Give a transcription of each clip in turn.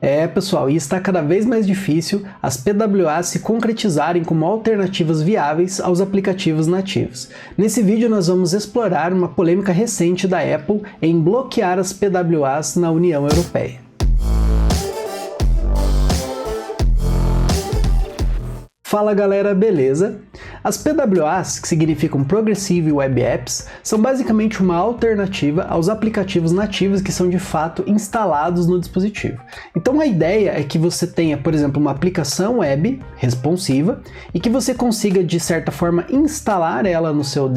É, pessoal, e está cada vez mais difícil as PWAs se concretizarem como alternativas viáveis aos aplicativos nativos. Nesse vídeo nós vamos explorar uma polêmica recente da Apple em bloquear as PWAs na União Europeia. Fala galera, beleza? As PWAs, que significam Progressive Web Apps, são basicamente uma alternativa aos aplicativos nativos que são de fato instalados no dispositivo. Então a ideia é que você tenha, por exemplo, uma aplicação web responsiva e que você consiga, de certa forma, instalar ela no seu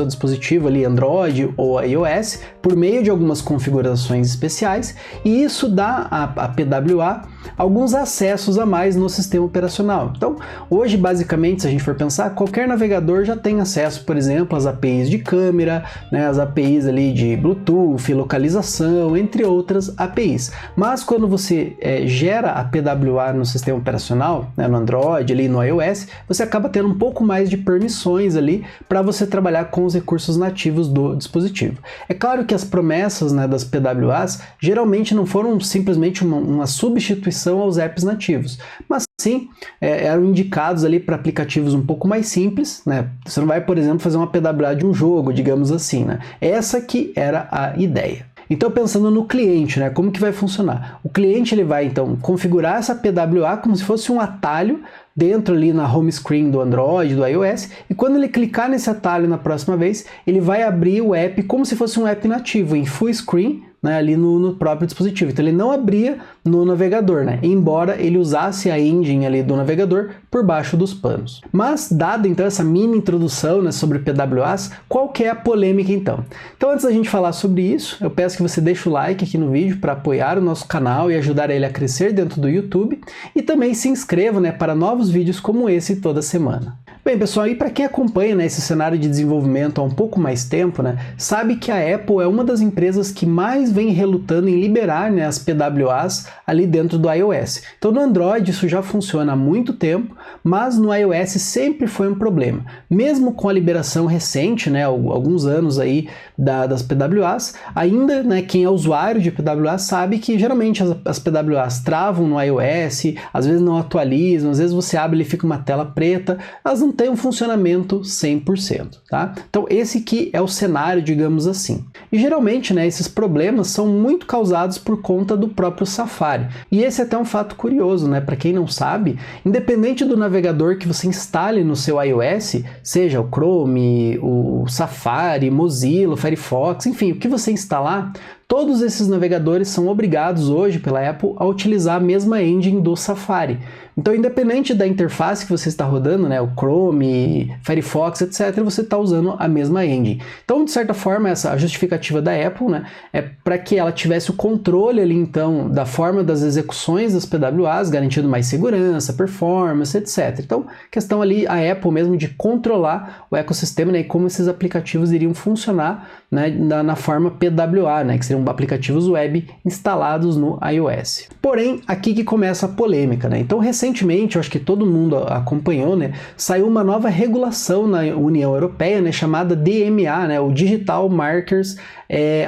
dispositivo ali, Android ou iOS, por meio de algumas configurações especiais, e isso dá à PWA alguns acessos a mais no sistema operacional. Então, hoje, basicamente, se a gente for pensar, qualquer navegador já tem acesso, por exemplo, às APIs de câmera, né, as APIs ali de Bluetooth, localização, entre outras APIs. Mas quando você gera a PWA no sistema operacional, né, no Android, ali no iOS, você acaba tendo um pouco mais de permissões ali para você trabalhar com os recursos nativos do dispositivo. É claro que as promessas, né, das PWAs geralmente não foram simplesmente uma substituição aos apps nativos, mas sim eram indicados ali para aplicativos um pouco mais simples, né? Você não vai, por exemplo, fazer uma PWA de um jogo, digamos assim, né? Essa que era a ideia. Então, pensando no cliente, né, como que vai funcionar? O cliente ele vai, então, configurar essa PWA como se fosse um atalho dentro ali na home screen do Android, do iOS, e quando ele clicar nesse atalho na próxima vez, ele vai abrir o app como se fosse um app nativo, em full screen, né, ali no próprio dispositivo. Então ele não abria no navegador, né, embora ele usasse a engine ali do navegador por baixo dos panos. Mas, dada então essa mini introdução, né, sobre PWAs, qual que é a polêmica então? Então antes da gente falar sobre isso, eu peço que você deixe o like aqui no vídeo para apoiar o nosso canal e ajudar ele a crescer dentro do YouTube, e também se inscreva, né, para novos vídeos como esse toda semana. Bem, pessoal, e para quem acompanha, né, esse cenário de desenvolvimento há um pouco mais tempo, né, sabe que a Apple é uma das empresas que mais vem relutando em liberar, né, as PWAs ali dentro do iOS. Então no Android isso já funciona há muito tempo, mas no iOS sempre foi um problema. Mesmo com a liberação recente, né, alguns anos aí das PWAs, ainda, né, quem é usuário de PWA sabe que geralmente as PWAs travam no iOS, às vezes não atualizam, às vezes você abre e fica uma tela preta, elas não têm um funcionamento 100%, tá? Então esse que é o cenário, digamos assim. E geralmente, né, esses problemas são muito causados por conta do próprio Safari. E esse é até um fato curioso, né? Para quem não sabe, independente do navegador que você instale no seu iOS, seja o Chrome, o Safari, Mozilla, o Firefox, enfim, o que você instalar, todos esses navegadores são obrigados hoje pela Apple a utilizar a mesma engine do Safari. Então, independente da interface que você está rodando, né, o Chrome, Firefox, etc., você está usando a mesma engine. Então, de certa forma, a justificativa da Apple, né, é para que ela tivesse o controle ali, então, da forma das execuções das PWAs, garantindo mais segurança, performance, etc. Então, questão ali, a Apple mesmo de controlar o ecossistema, né, e como esses aplicativos iriam funcionar, né, na forma PWA, né, que seriam aplicativos web instalados no iOS. Porém, aqui que começa a polêmica, né? Então, recentemente, eu acho que todo mundo acompanhou, né, saiu uma nova regulação na União Europeia, né, chamada DMA, né, o Digital Markers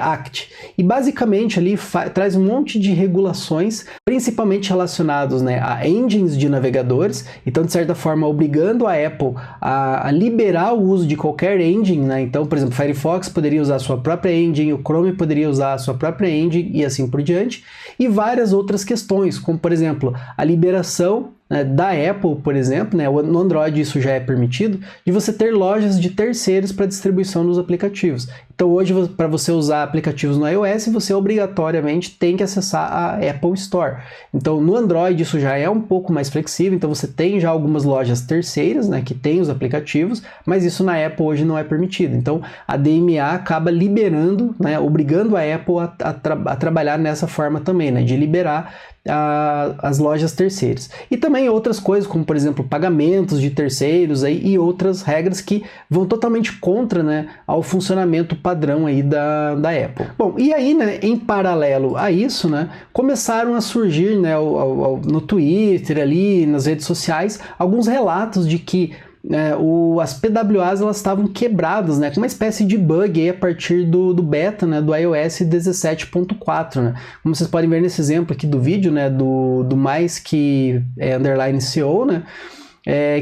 Act. E basicamente ali traz um monte de regulações, principalmente relacionados, né, a engines de navegadores, então de certa forma obrigando a Apple a liberar o uso de qualquer engine, né? Então, por exemplo, Firefox poderia usar a sua própria engine, o Chrome poderia usar a sua própria engine e assim por diante, e várias outras questões, como por exemplo, a liberação da Apple, por exemplo, né, no Android isso já é permitido, de você ter lojas de terceiros para distribuição dos aplicativos. Então hoje, para você usar aplicativos no iOS, você obrigatoriamente tem que acessar a Apple Store. Então no Android isso já é um pouco mais flexível, então você tem já algumas lojas terceiras, né, que tem os aplicativos, mas isso na Apple hoje não é permitido. Então a DMA acaba liberando, né, obrigando a Apple a trabalhar nessa forma também, né, de liberar as lojas terceiras. E também outras coisas, como por exemplo pagamentos de terceiros aí, e outras regras que vão totalmente contra, né, ao funcionamento padrão aí da Apple. Bom, e aí, né, em paralelo a isso, né, começaram a surgir, né, no Twitter ali, nas redes sociais, alguns relatos de que as PWAs elas estavam quebradas, né, com uma espécie de bug aí a partir do beta, né, do iOS 17.4, né. Como vocês podem ver nesse exemplo aqui do vídeo, né, do mais que underline CO, né,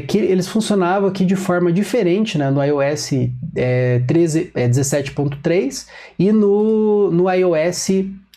que eles funcionavam aqui de forma diferente, né, no iOS 17.3 e no iOS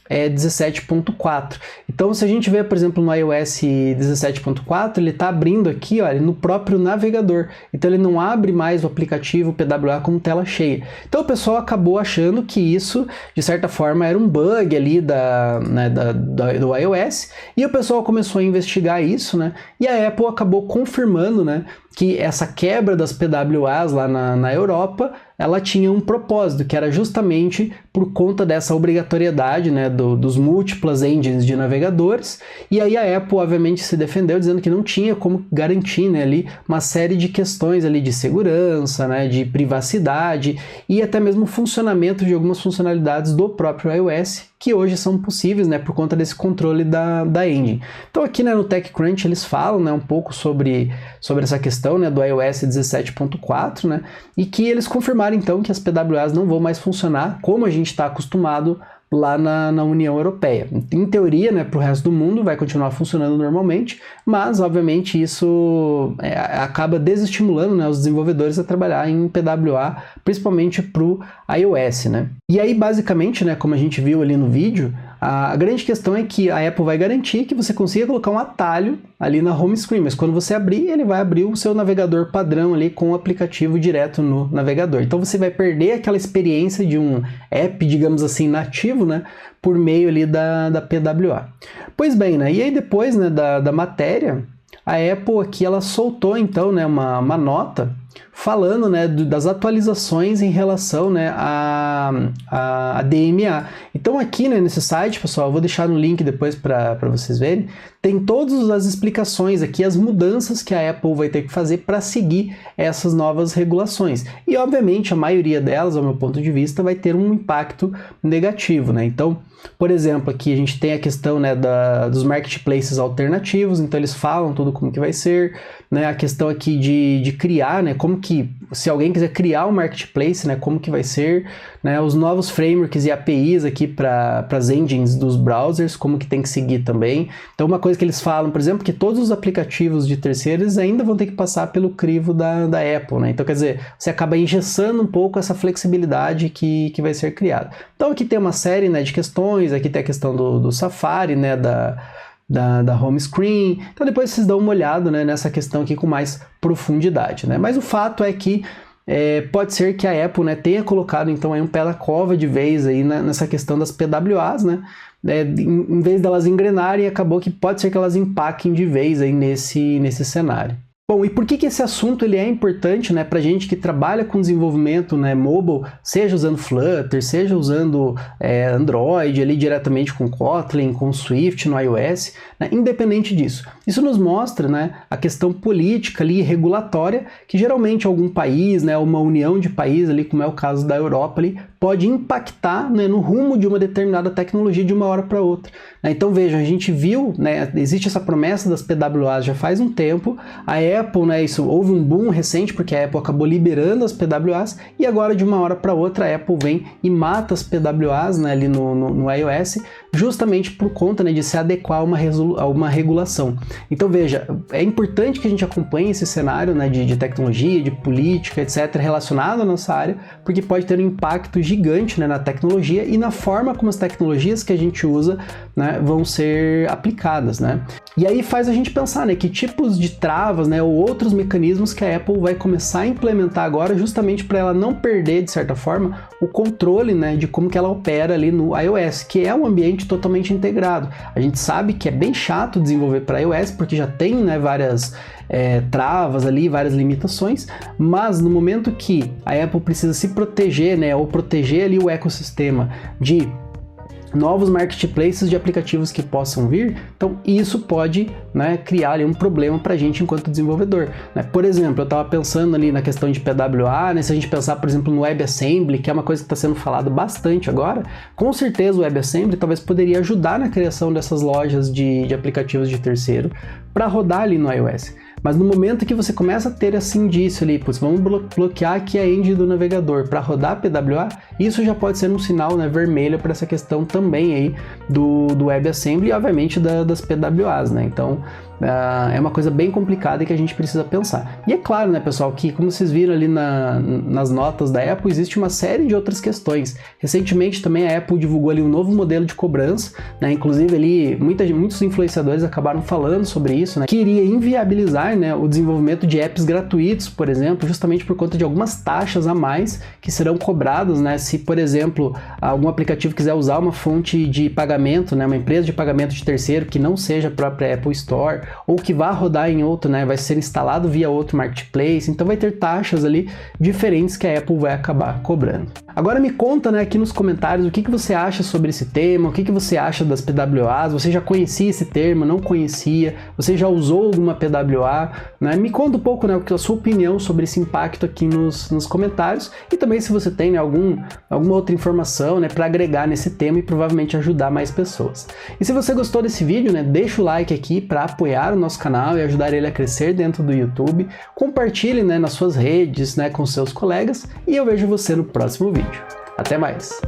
17.4. Então, se a gente vê, por exemplo, no iOS 17.4, ele está abrindo aqui, olha, no próprio navegador. Então, ele não abre mais o aplicativo PWA como tela cheia. Então, o pessoal acabou achando que isso, de certa forma, era um bug ali do iOS, e o pessoal começou a investigar isso, né? E a Apple acabou confirmando, né, que essa quebra das PWAs lá na Europa, ela tinha um propósito, que era justamente por conta dessa obrigatoriedade, né, dos múltiplas engines de navegadores, e aí a Apple obviamente se defendeu dizendo que não tinha como garantir, né, ali uma série de questões ali de segurança, né, de privacidade e até mesmo funcionamento de algumas funcionalidades do próprio iOS, que hoje são possíveis, né, por conta desse controle da engine. Então aqui, né, no TechCrunch eles falam, né, um pouco sobre essa questão, né, do iOS 17.4, né, e que eles confirmaram então que as PWAs não vão mais funcionar como a gente está acostumado lá na União Europeia. Em teoria, né, para o resto do mundo vai continuar funcionando normalmente, mas obviamente isso acaba desestimulando, né, os desenvolvedores a trabalhar em PWA, principalmente para o iOS, né. E aí basicamente, né, como a gente viu ali no vídeo, a grande questão é que a Apple vai garantir que você consiga colocar um atalho ali na home screen, mas quando você abrir, ele vai abrir o seu navegador padrão ali com o aplicativo direto no navegador. Então você vai perder aquela experiência de um app, digamos assim, nativo, né, por meio ali da PWA. Pois bem, né, e aí depois, né, da matéria, a Apple aqui ela soltou então, né, uma nota falando, né, das atualizações em relação, né, a DMA. Então aqui, né, nesse site, pessoal, eu vou deixar no link depois para vocês verem, tem todas as explicações aqui, as mudanças que a Apple vai ter que fazer para seguir essas novas regulações. E obviamente a maioria delas, ao meu ponto de vista, vai ter um impacto negativo, né? Então, por exemplo, aqui a gente tem a questão, né, dos marketplaces alternativos, então eles falam tudo como que vai ser, né, a questão aqui de criar, né, como que, se alguém quiser criar um marketplace, né, como que vai ser, né, os novos frameworks e APIs aqui para as engines dos browsers, como que tem que seguir também. Então uma coisa que eles falam, por exemplo, que todos os aplicativos de terceiros ainda vão ter que passar pelo crivo da Apple, né, então quer dizer, você acaba engessando um pouco essa flexibilidade que vai ser criada. Então aqui tem uma série, né, de questões, aqui tem a questão do Safari, né, da home screen. Então depois vocês dão uma olhada, né, nessa questão aqui com mais profundidade, né? Mas o fato é que pode ser que a Apple, né, tenha colocado então aí um pé na cova de vez aí, né, nessa questão das PWAs, né? Em vez delas engrenarem, acabou que pode ser que elas empaquem de vez aí nesse cenário. Bom, e por que esse assunto ele é importante, né, para gente que trabalha com desenvolvimento, né, mobile, seja usando Flutter, seja usando Android ali diretamente com Kotlin, com Swift no iOS, né, independente disso. Isso nos mostra, né, a questão política ali, regulatória, que geralmente algum país, né, uma união de países ali, como é o caso da Europa ali, pode impactar, né, no rumo de uma determinada tecnologia de uma hora para outra. Então vejam, a gente viu, né, existe essa promessa das PWAs já faz um tempo, a Apple, né, houve um boom recente porque a Apple acabou liberando as PWAs e agora de uma hora para outra a Apple vem e mata as PWAs, né, ali no iOS, justamente por conta, né, de se adequar a uma regulação. Então veja, é importante que a gente acompanhe esse cenário, né, de tecnologia, de política, etc., relacionado à nossa área, porque pode ter um impacto gigante, né, na tecnologia e na forma como as tecnologias que a gente usa, né, vão ser aplicadas, né? E aí faz a gente pensar, né, que tipos de travas, né, ou outros mecanismos que a Apple vai começar a implementar agora, justamente para ela não perder, de certa forma, o controle, né, de como que ela opera ali no iOS, que é um ambiente totalmente integrado. A gente sabe que é bem chato desenvolver para iOS, porque já tem, né, várias travas ali, várias limitações, mas no momento que a Apple precisa se proteger, né, ou proteger ali o ecossistema de novos marketplaces de aplicativos que possam vir, então isso pode, né, criar ali um problema para a gente enquanto desenvolvedor, né? Por exemplo, eu estava pensando ali na questão de PWA, né? Se a gente pensar, por exemplo, no WebAssembly, que é uma coisa que está sendo falado bastante agora, com certeza o WebAssembly talvez poderia ajudar na criação dessas lojas de aplicativos de terceiro para rodar ali no iOS. Mas no momento que você começa a ter esse indício ali, putz, vamos bloquear aqui a engine do navegador para rodar a PWA, isso já pode ser um sinal, né, vermelho para essa questão também aí do WebAssembly e obviamente das PWAs, né? Então é uma coisa bem complicada e que a gente precisa pensar. E é claro, né, pessoal, que como vocês viram ali nas notas da Apple, existe uma série de outras questões. Recentemente também a Apple divulgou ali um novo modelo de cobrança, né? Inclusive ali muitos influenciadores acabaram falando sobre isso, né? Que iria inviabilizar, né, o desenvolvimento de apps gratuitos, por exemplo, justamente por conta de algumas taxas a mais que serão cobradas, né? Se, por exemplo, algum aplicativo quiser usar uma fonte de pagamento, né, uma empresa de pagamento de terceiro que não seja a própria Apple Store, ou que vá rodar em outro, né, vai ser instalado via outro marketplace, então vai ter taxas ali diferentes que a Apple vai acabar cobrando. Agora me conta, né, aqui nos comentários o que você acha sobre esse tema, o que você acha das PWAs, você já conhecia esse termo, não conhecia, você já usou alguma PWA, né? Me conta um pouco, né, a sua opinião sobre esse impacto aqui nos comentários e também se você tem, né, alguma outra informação, né, para agregar nesse tema e provavelmente ajudar mais pessoas. E se você gostou desse vídeo, né, deixa o like aqui para apoiar o nosso canal e ajudar ele a crescer dentro do YouTube, compartilhe, né, nas suas redes, né, com seus colegas e eu vejo você no próximo vídeo. Até mais!